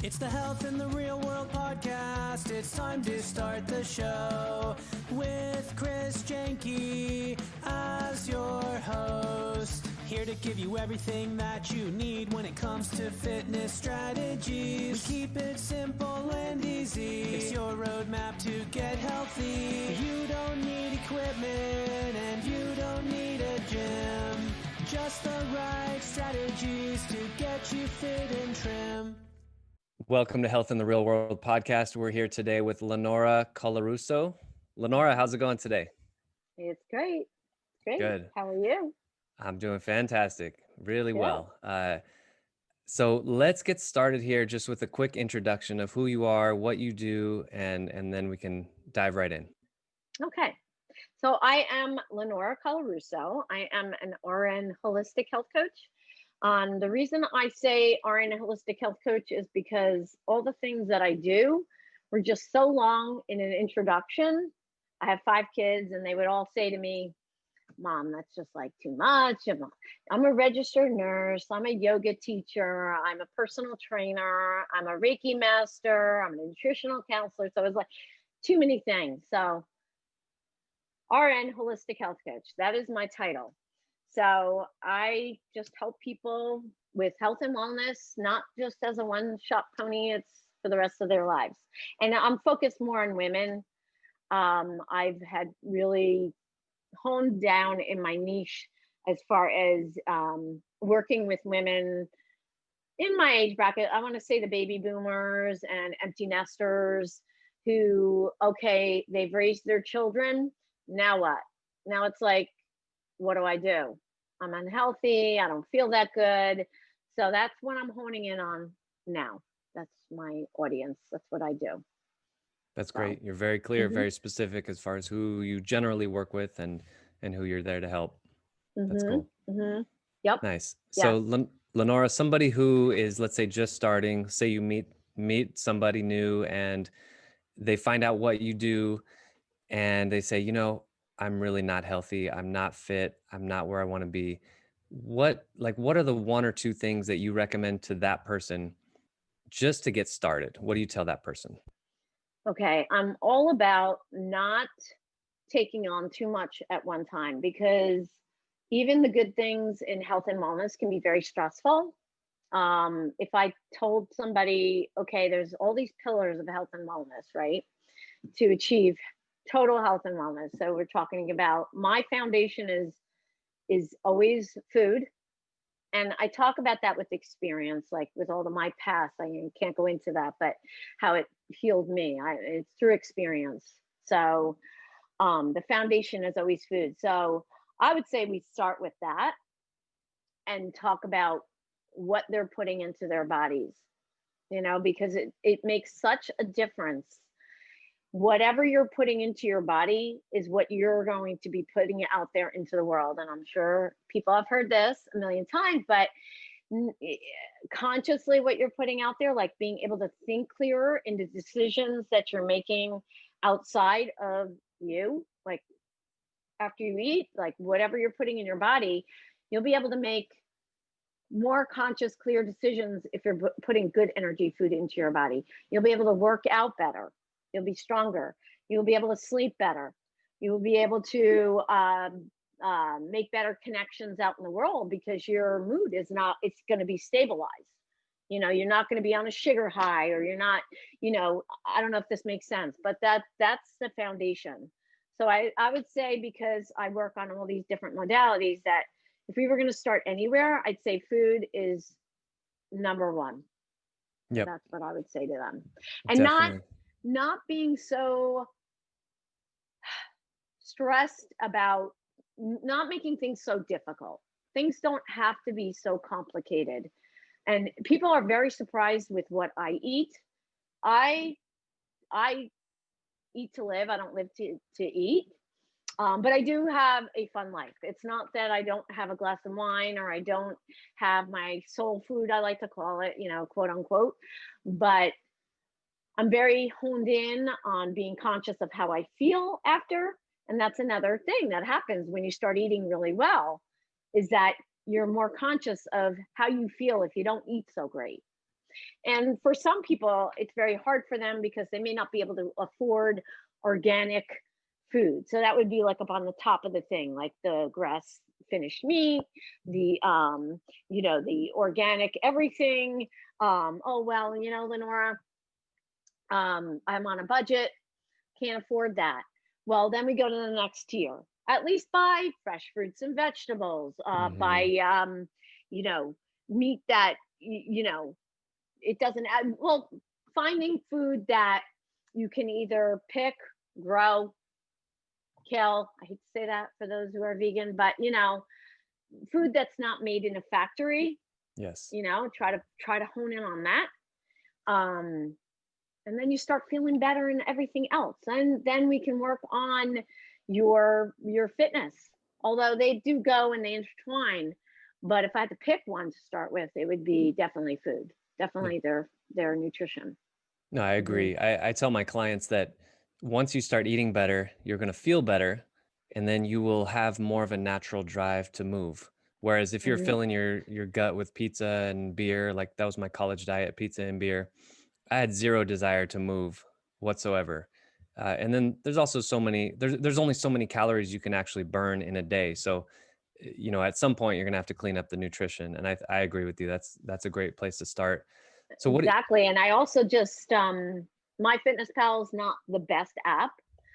It's the Health in the Real World podcast. It's time to start the show with Chris Janke as your host. Here to give you everything that you need when it comes to fitness strategies. We keep it simple and easy. It's your roadmap to get healthy. You don't need equipment and you don't need a gym. Just the right strategies to get you fit and trim. Welcome to Health in the Real World podcast. We're here today with Lenora Colarusso. Lenora, how's it going today? It's great. Great. Good. How are you? I'm doing fantastic. Really Good. well. So let's get started here just with a quick introduction of who you are, what you do, and then we can dive right in. Okay. So I am Lenora Colarusso. I am an RN holistic health coach. The reason I say RN holistic health coach is because all the things that I do were just so long in an introduction. I have 5 kids and they would all say to me, Mom, that's just like too much. I'm a registered nurse. I'm a yoga teacher. I'm a personal trainer. I'm a Reiki master. I'm a nutritional counselor. So it was like too many things. So RN holistic health coach, that is my title. So I just help people with health and wellness, not just as a one-shop pony, it's for the rest of their lives. And I'm focused more on women. I've had really honed down in my niche as far as working with women in my age bracket. I want to say the baby boomers and empty nesters who, okay, they've raised their children. Now what? Now it's like, what do I do? I'm unhealthy. I don't feel that good. So that's what I'm honing in on now. That's my audience. That's what I do. That's great. You're very clear, very specific as far as who you generally work with and who you're there to help. That's cool. Yep. Nice. Yes. So Lenora, somebody who is, let's say, just starting, say you meet somebody new and they find out what you do and they say, I'm really not healthy. I'm not fit. I'm not where I want to be. What are the 1 or 2 things that you recommend to that person just to get started? What do you tell that person? Okay. I'm all about not taking on too much at one time because even the good things in health and wellness can be very stressful. If I told somebody, okay, there's all these pillars of health and wellness, right, to achieve total health and wellness. So we're talking about my foundation is always food. And I talk about that with experience, like with all of my past. I can't go into that, but how it healed me. It's through experience. So the foundation is always food. So I would say we start with that and talk about what they're putting into their bodies, because it makes such a difference. Whatever you're putting into your body is what you're going to be putting out there into the world. And I'm sure people have heard this a million times, but consciously what you're putting out there, like being able to think clearer into decisions that you're making outside of you, like after you eat, like whatever you're putting in your body, you'll be able to make more conscious, clear decisions if you're putting good energy food into your body. You'll be able to work out better. You'll be stronger. You'll be able to sleep better. You will be able to make better connections out in the world because your mood it's going to be stabilized. You're not going to be on a sugar high, or you're not, I don't know if this makes sense, but that's the foundation. So I would say, because I work on all these different modalities, that if we were going to start anywhere, I'd say food is number 1. Yep. That's what I would say to them. And Definitely. not being so stressed about not making things so difficult. Things don't have to be so complicated. And people are very surprised with what I eat. I eat to live. I don't live to eat. But I do have a fun life. It's not that I don't have a glass of wine or I don't have my soul food, I like to call it, quote unquote. But I'm very honed in on being conscious of how I feel after. And that's another thing that happens when you start eating really well, is that you're more conscious of how you feel if you don't eat so great. And for some people, it's very hard for them because they may not be able to afford organic food. So that would be like up on the top of the thing, like the grass finished meat, the the organic everything. Oh well, Lenora, I'm on a budget, can't afford that. Well, then we go to the next tier. At least buy fresh fruits and vegetables. Buy meat that it doesn't add. Well, finding food that you can either pick, grow, kill. I hate to say that for those who are vegan, but food that's not made in a factory. Yes. Try to hone in on that. And then you start feeling better in everything else. And then we can work on your fitness. Although they do go and they intertwine. But if I had to pick one to start with, it would be definitely food. Definitely their nutrition. No, I agree. I tell my clients that once you start eating better, you're going to feel better, and then you will have more of a natural drive to move. Whereas if you're filling your gut with pizza and beer, like that was my college diet, pizza and beer, I had zero desire to move whatsoever. And then there's also there's only so many calories you can actually burn in a day. So, at some point you're going to have to clean up the nutrition. And I agree with you. That's a great place to start. So exactly. And I also just, MyFitnessPal is not the best app,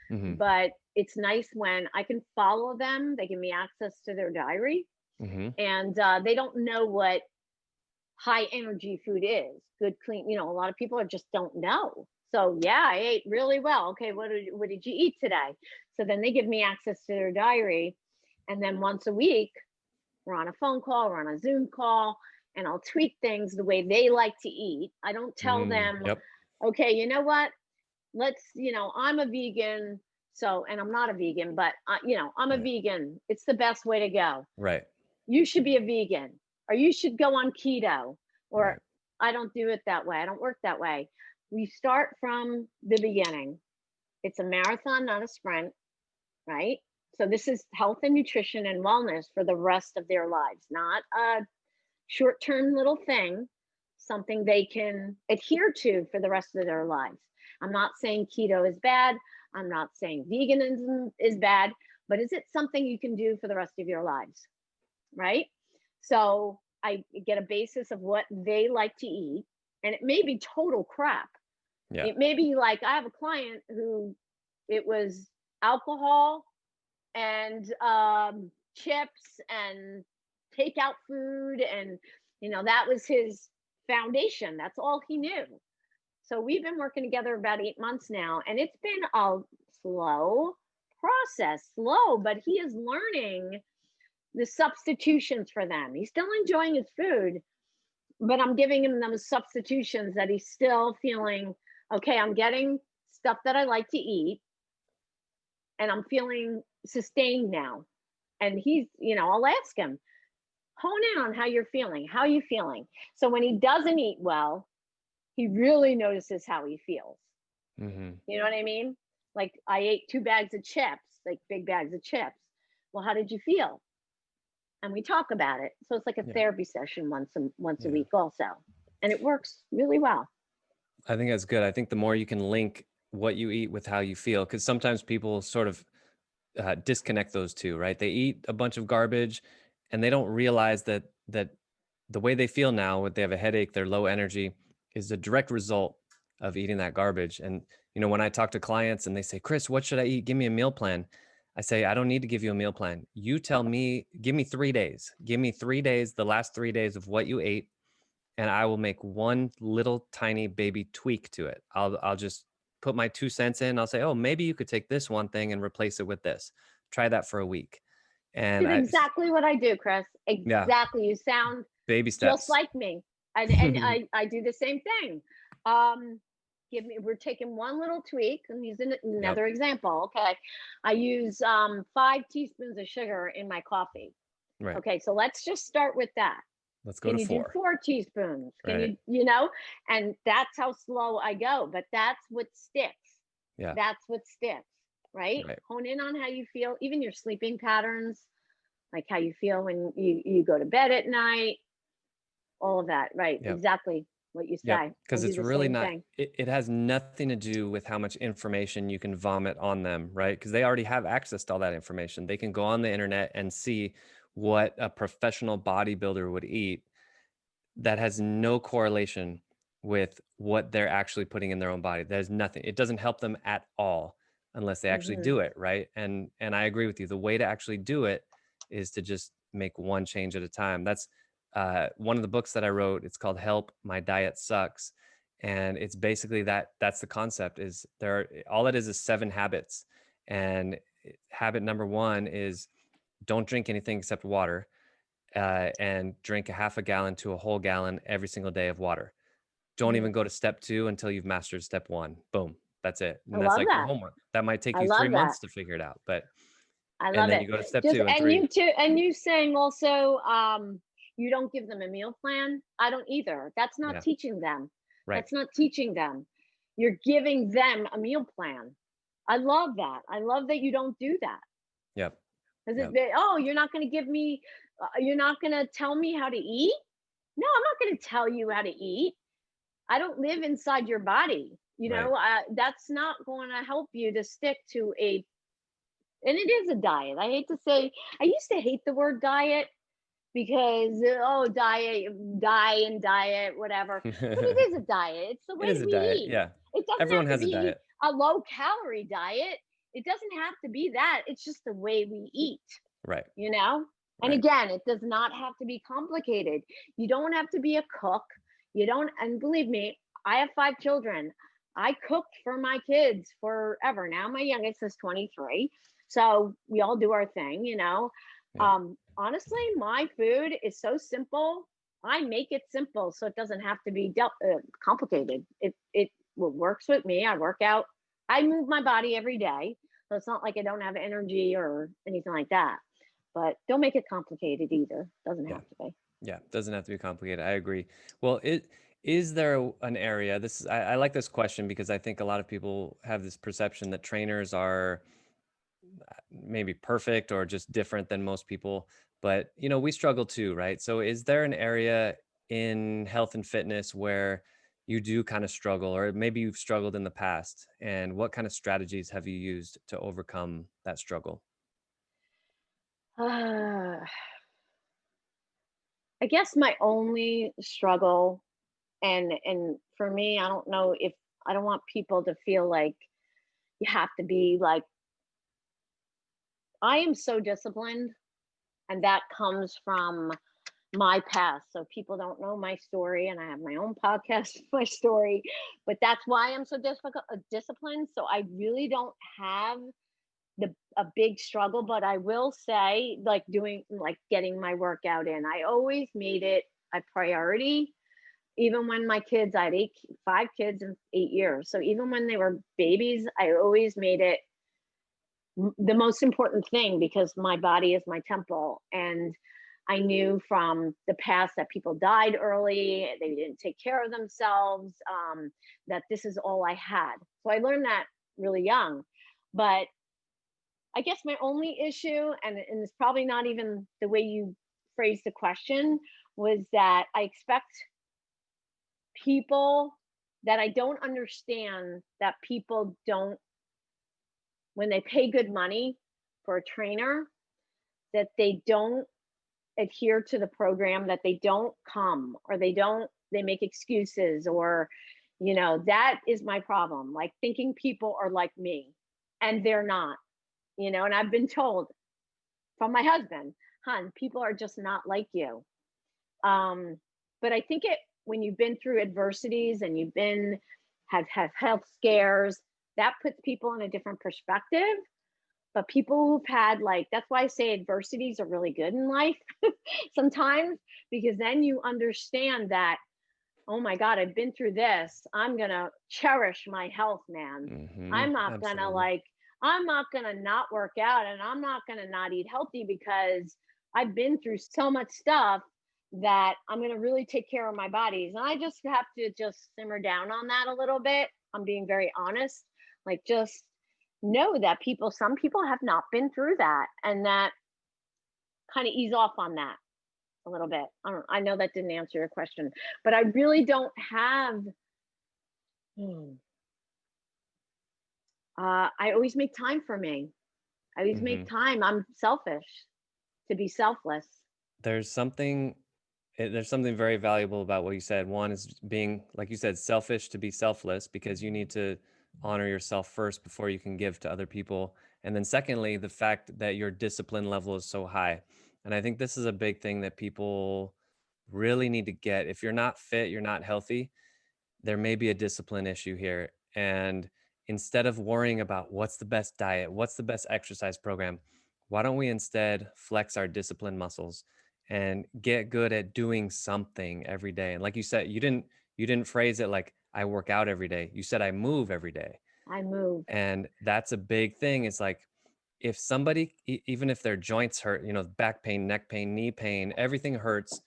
but it's nice when I can follow them. They give me access to their diary, and they don't know what high energy food is. Good, clean. A lot of people just don't know. So yeah, I ate really well. Okay, what did you eat today? So then they give me access to their diary, and then once a week, we're on a phone call, we're on a Zoom call, and I'll tweak things the way they like to eat. I don't tell them, okay, you know what? I'm a vegan. So, and I'm not a vegan, but I'm a vegan. It's the best way to go. Right. You should be a vegan, or you should go on keto, or I don't do it that way. I don't work that way. We start from the beginning. It's a marathon, not a sprint, right? So this is health and nutrition and wellness for the rest of their lives, not a short-term little thing, something they can adhere to for the rest of their lives. I'm not saying keto is bad. I'm not saying veganism is bad, but is it something you can do for the rest of your lives? Right? So I get a basis of what they like to eat, and it may be total crap. Yeah. It may be like, I have a client who it was alcohol and chips and takeout food, and that was his foundation. That's all he knew. So we've been working together about 8 months now, and it's been a slow process, but he is learning the substitutions for them. He's still enjoying his food, but I'm giving him those substitutions that he's still feeling, okay, I'm getting stuff that I like to eat, and I'm feeling sustained now. And he's, I'll ask him, hone in on how you're feeling. How are you feeling? So when he doesn't eat well, he really notices how he feels. You know what I mean? Like, I ate 2 bags of chips, like big bags of chips. Well, how did you feel? And we talk about it. So it's like a therapy session once a week also. And it works really well. I think that's good. I think the more you can link what you eat with how you feel, because sometimes people sort of disconnect those two, right? They eat a bunch of garbage and they don't realize that the way they feel now, when they have a headache, they're low energy, is a direct result of eating that garbage. And, when I talk to clients and they say, Chris, what should I eat? Give me a meal plan. I say, I don't need to give you a meal plan. You tell me, give me 3 days. Give me 3 days, the last 3 days of what you ate, and I will make one little tiny baby tweak to it. I'll just put my 2 cents in. I'll say, oh, maybe you could take this one thing and replace it with this. Try that for a week. And it's exactly what I do, Chris. Exactly. You sound baby steps just like me. And I do the same thing. We're taking one little tweak. I'm using another example. Okay. I use 5 teaspoons of sugar in my coffee. Right. Okay. So let's just start with that. Let's go Can to you 4. do 4 teaspoons? Can Right. and that's how slow I go, but that's what sticks. Yeah. That's what sticks, right? Hone in on how you feel, even your sleeping patterns, like how you feel when you go to bed at night, all of that. Right. Exactly. what you Yep. say. I Because do it's the really same not, thing. it has nothing to do with how much information you can vomit on them, right? Because they already have access to all that information. They can go on the internet and see what a professional bodybuilder would eat that has no correlation with what they're actually putting in their own body. There's nothing. It doesn't help them at all unless they actually Hmm. do it, right? And I agree with you. The way to actually do it is to just make one change at a time. That's one of the books that I wrote. It's called Help, My Diet Sucks. And it's basically that's the concept is all it is 7 habits. And habit number 1 is don't drink anything except water, and drink a half a gallon to a whole gallon every single day of water. Don't even go to step 2 until you've mastered step 1. Boom. That's it. I And that's love like your that. homework. That might take I you 3 love that. months to figure it out, but I and love then it. you go to step Just 2 and and 3. you too, and you saying also, you don't give them a meal plan. I don't either. That's not Yeah. teaching them. Right. That's not teaching them. You're giving them a meal plan. I love that. I love that you don't do that. Yep. Because Yep. oh, you're not going to give me, you're not going to tell me how to eat. No, I'm not going to tell you how to eat. I don't live inside your body. Right. That's not going to help you to stick to and it is a diet. I hate to say, I used to hate the word diet because, oh, diet, whatever. But it is a diet. It's the It way is a we diet. eat. Yeah. It doesn't Everyone have to has a be diet. a low calorie diet. It doesn't have to be that. It's just the way we eat, Right. you know? And Right. again, it does not have to be complicated. You don't have to be a cook. You don't, and believe me, I have 5 children. I cooked for my kids forever. Now my youngest is 23. So we all do our thing, you know. Yeah. Honestly, my food is so simple. I make it simple so it doesn't have to be complicated. It works with me. I work out. I move my body every day. So it's not like I don't have energy or anything like that. But don't make it complicated either. Doesn't Yeah. have to be. Yeah, doesn't have to be complicated. I agree. Well, is there an area? I like this question because I think a lot of people have this perception that trainers are maybe perfect or just different than most people. But we struggle too, right? So, is there an area in health and fitness where you do kind of struggle, or maybe you've struggled in the past? And what kind of strategies have you used to overcome that struggle? I guess my only struggle, and for me, I don't know if I don't want people to feel like you have to be like, I am so disciplined, and that comes from my past. So people don't know my story, and I have my own podcast, my story, but that's why I'm so disciplined. So I really don't have a big struggle, but I will say, like getting my workout in, I always made it a priority. Even when my kids, I had 5 kids in 8 years. So even when they were babies, I always made it the most important thing because my body is my temple. And I knew from the past that people died early, they didn't take care of themselves, that this is all I had. So I learned that really young. But I guess my only issue, and it's probably not even the way you phrased the question, was that I expect people that I don't understand that people don't, when they pay good money for a trainer, that they don't adhere to the program, that they don't come, or they make excuses, or, that is my problem. Like thinking people are like me, and they're not, and I've been told from my husband, "Hun, people are just not like you." But I think when you've been through adversities and have health scares, that puts people in a different perspective. But people who've had, like, that's why I say adversities are really good in life sometimes, because then you understand that, oh my God, I've been through this. I'm gonna cherish my health, man. Hmm. I'm not gonna Absolutely. I'm not gonna not work out, and I'm not gonna not eat healthy because I've been through so much stuff that I'm gonna really take care of my bodies. And I just have to just simmer down on that a little bit. I'm being very honest. Like, just know that some people have not been through that, and that kind of ease off on that. a little bit. I know that didn't answer your question, but I really don't have. Hmm, I always make time for me. I always Hmm. make time. I'm selfish to be selfless. There's something there's something very valuable about what you said. One is being, like you said, selfish to be selfless, because you need to honor yourself first before you can give to other people. And then secondly, the fact that your discipline level is so high. And I think this is a big thing that people really need to get. If you're not fit, you're not healthy, there may be a discipline issue here. And instead of worrying about what's the best diet, what's the best exercise program, why don't we instead flex our discipline muscles and get good at doing something every day? And like you said, you didn't phrase it like I work out every day. You said I move every day. I move. And that's a big thing. It's like, if somebody, even if their joints hurt, back pain, neck pain, knee pain, everything hurts,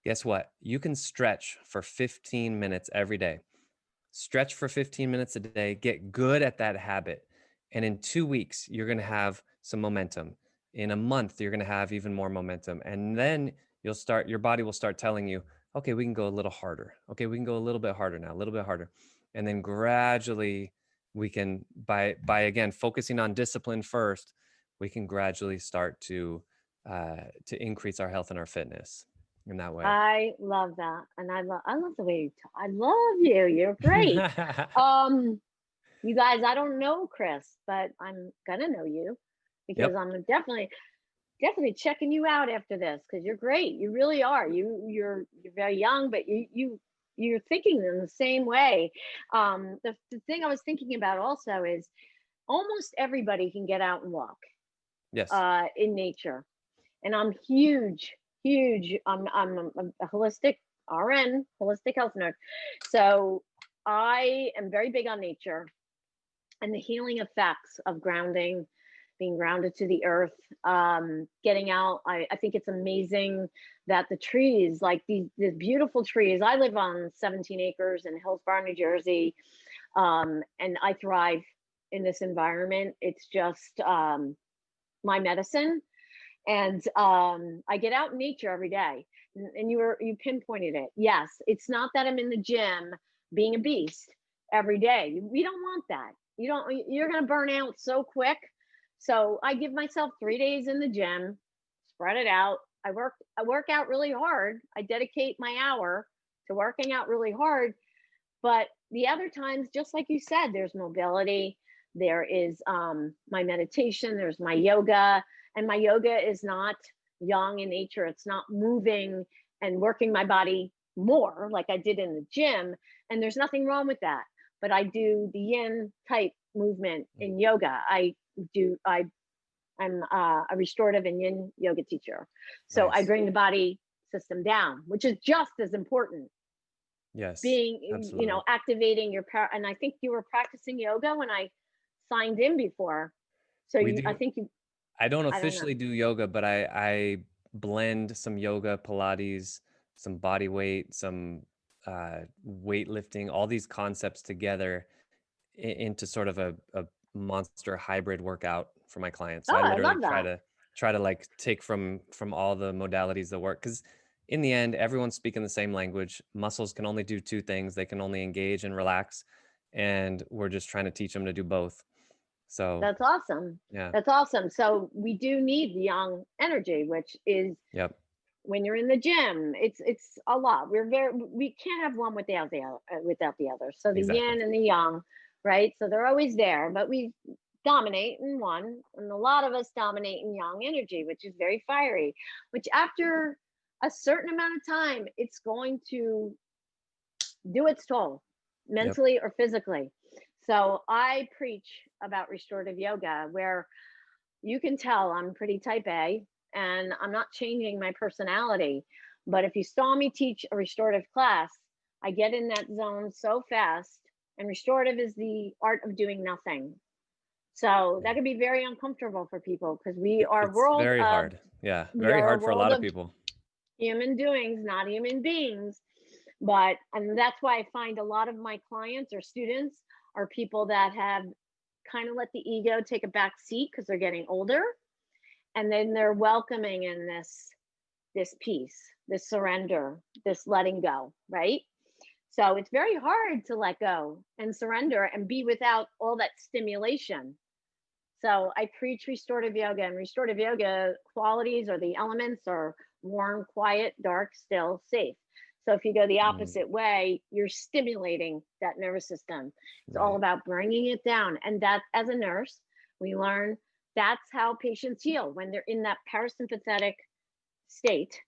guess what? You can stretch for 15 minutes every day. Stretch for 15 minutes a day, get good at that habit. And in 2 weeks, you're going to have some momentum. In a month, you're going to have even more momentum. And then your body will start telling you, okay, we can go a little harder. Okay, we can go a little bit harder now, a little bit harder. And then gradually we can, by again, focusing on discipline first, we can gradually start to increase our health and our fitness in that way. I love that, and I love the way you talk. I love you. You're great. Um, you guys, I don't know Chris, but I'm gonna know you because Yep. I'm definitely checking you out after this because you're great. You really are. You're very young, but you're thinking in the same way. The thing I was thinking about also is almost everybody can get out and walk Yes. in nature, and I'm huge. I'm a holistic RN, holistic health nurse, so I am very big on nature and the healing effects of grounding, being grounded to the earth, getting out. I think it's amazing that the trees, like these beautiful trees, I live on 17 acres in Hillsborough, New Jersey, and I thrive in this environment. It's just my medicine. And I get out in nature every day. And you pinpointed it. Yes, it's not that I'm in the gym being a beast every day. We don't want that. You're going to burn out so quick. So I give myself 3 days in the gym, spread it out. I work out really hard. I dedicate my hour to working out really hard. But the other times, just like you said, there's mobility, there is my meditation, there's my yoga, and my yoga is not young in nature. It's not moving and working my body more like I did in the gym. And there's nothing wrong with that. But I do the yin type movement in yoga. I'm a restorative and yin yoga teacher. So I Nice. bring the body system down, which is just as important. Yes, Being, absolutely. activating your power. And I think you were practicing yoga when I signed in before. So We I do. think you, I don't I don't know. officially do yoga, but I blend some yoga, Pilates, some body weight, some weightlifting, all these concepts together into sort of a monster hybrid workout for my clients. So Oh, I I literally love try that. to try to like take from all the modalities that work, because in the end, everyone's speaking the same language. Muscles can only do two things. They can only engage and relax, and we're just trying to teach them to do both. So That's awesome. yeah. That's awesome. So we do need young energy, which is Yep. when you're in the gym, it's a lot. We can't have one without the other. So the Exactly. yin and the yang, right? So they're always there, but we dominate in one, and a lot of us dominate in yang energy, which is very fiery, which after a certain amount of time, it's going to do its toll Yep. mentally or physically. So I preach about restorative yoga where you can tell I'm pretty type A and I'm not changing my personality. But if you saw me teach a restorative class, I get in that zone so fast. And restorative is the art of doing nothing. So that Yeah. could be very uncomfortable for people because we are a It's world very of hard. Yeah, we very are a hard for a world lot of of people. human doings, not human beings. But and that's why I find a lot of my clients or students are people that have kind of let the ego take a back seat because they're getting older, and then they're welcoming in this this peace, this surrender, this letting go, right? So it's very hard to let go and surrender and be without all that stimulation. So I preach restorative yoga, and restorative yoga qualities or the elements are warm, quiet, dark, still, safe. So if you go the opposite way, you're stimulating that nervous system. It's all Right. about bringing it down. And that, as a nurse, we learn that's how patients heal when they're in that parasympathetic state.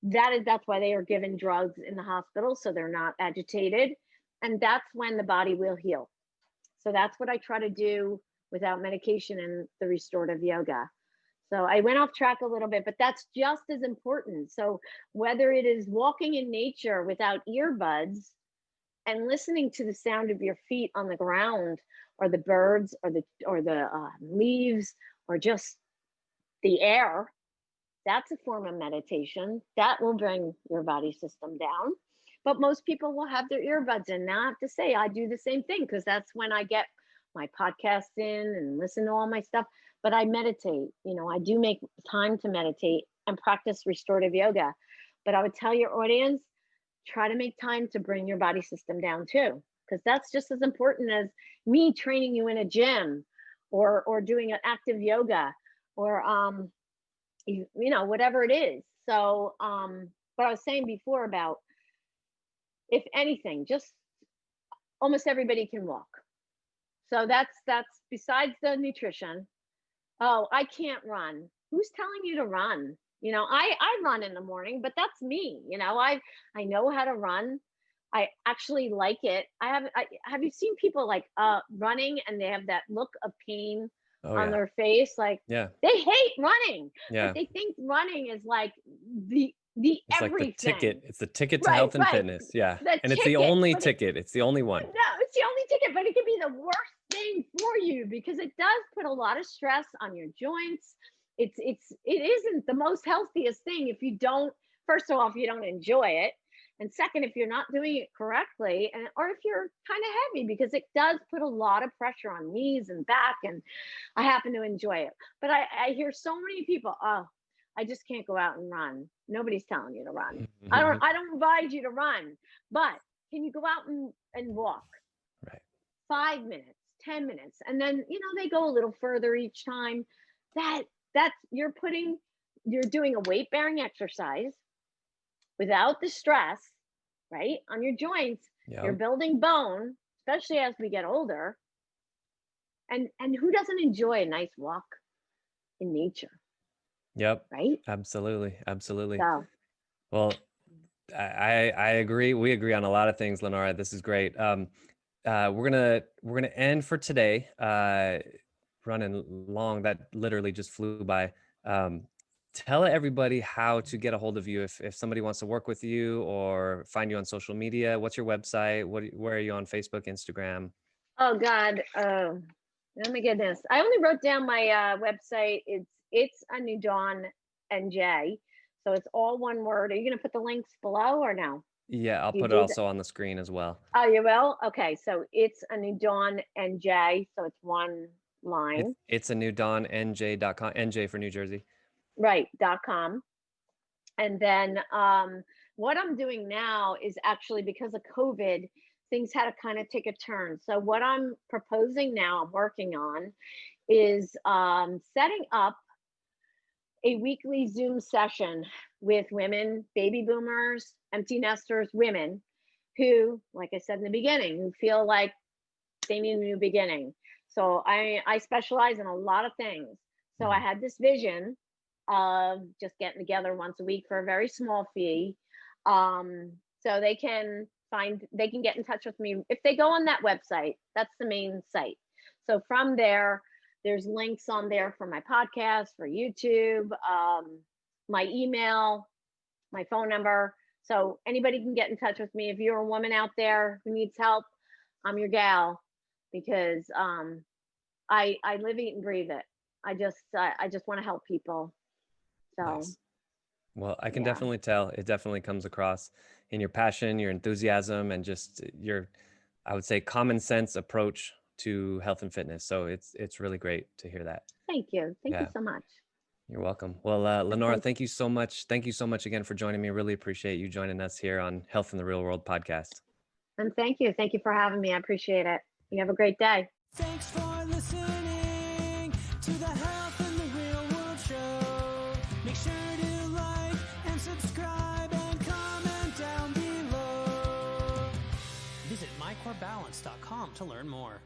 That's why they are given drugs in the hospital, so they're not agitated, and that's when the body will heal. So that's what I try to do without medication in the restorative yoga. So I went off track a little bit, but that's just as important. So whether it is walking in nature without earbuds and listening to the sound of your feet on the ground, or the birds, or the leaves, or just the air, that's a form of meditation that will bring your body system down. But most people will have their earbuds in. Now I have to say I do the same thing, because that's when I get my podcast in and listen to all my stuff. But I meditate, I do make time to meditate and practice restorative yoga. But I would tell your audience, try to make time to bring your body system down too, because that's just as important as me training you in a gym, or doing an active yoga, or whatever it is. So what I was saying before about, if anything, just almost everybody can walk. So that's besides the nutrition. Oh, I can't run. Who's telling you to run? I run in the morning, but that's me. I know how to run. I actually like it. Have you seen people like running and they have that look of pain on their face? Like, Yeah. they hate running, Yeah. but they think running is like the It's everything. like the ticket. It's the ticket to Right, health and right. fitness. Yeah. The And it's the ticket, only but ticket. It's the only one. no, it's the only ticket, but it can be the worst thing for you, because it does put a lot of stress on your joints. It isn't the most healthiest thing if you don't, first of all, if you don't enjoy it. And second, if you're not doing it correctly, or if you're kind of heavy, because it does put a lot of pressure on knees and back. And I happen to enjoy it. But I hear so many people, oh, I just can't go out and run. Nobody's telling you to run. I don't advise you to run, but can you go out and walk? Right. 5 minutes, 10 minutes. And then, they go a little further each time. That's you're doing a weight bearing exercise without the stress, right, on your joints. You're Yep. building bone, especially as we get older. And who doesn't enjoy a nice walk in nature, Yep. right? Absolutely. Absolutely. So Well, I agree. We agree on a lot of things, Lenora. This is great. We're gonna end for today. Running long, that literally just flew by. Tell everybody how to get a hold of you if somebody wants to work with you or find you on social media. What's your website? Where are you on Facebook, Instagram? oh God, oh my goodness. I only wrote down my website. It's a new dawn NJ. So it's all one word. Are you gonna put the links below or no? Yeah, I'll You put it do that? also on the screen as well. Oh, you will? Okay, so it's a new dawn NJ. So it's one line. It's a new dawn NJ.com, NJ for New Jersey. Right, .com. And then what I'm doing now is actually, because of COVID, things had to kind of take a turn. So what I'm proposing now, I'm working on, is setting up a weekly Zoom session with women, baby boomers, empty nesters, women who, like I said in the beginning, who feel like they need a new beginning. So I specialize in a lot of things. So I had this vision of just getting together once a week for a very small fee. So they can get in touch with me if they go on that website. That's the main site. So from there, there's links on there for my podcast, for YouTube, my email, my phone number. So anybody can get in touch with me. If you're a woman out there who needs help, I'm your gal, because I live, eat, and breathe it. I just want to help people. So Nice. Well, I can yeah. definitely tell. It definitely comes across in your passion, your enthusiasm, and just your, I would say, common sense approach to health and fitness. So it's really great to hear that. Thank you. Thank you Yeah. so much. You're welcome. Well, Lenora, thank you so much. Thank you so much again for joining me. Really appreciate you joining us here on Health in the Real World podcast. And thank you. Thank you for having me. I appreciate it. You have a great day. Thanks for listening to the Health in the Real World show. Make sure to like and subscribe and comment down below. Visit mycorebalance.com to learn more.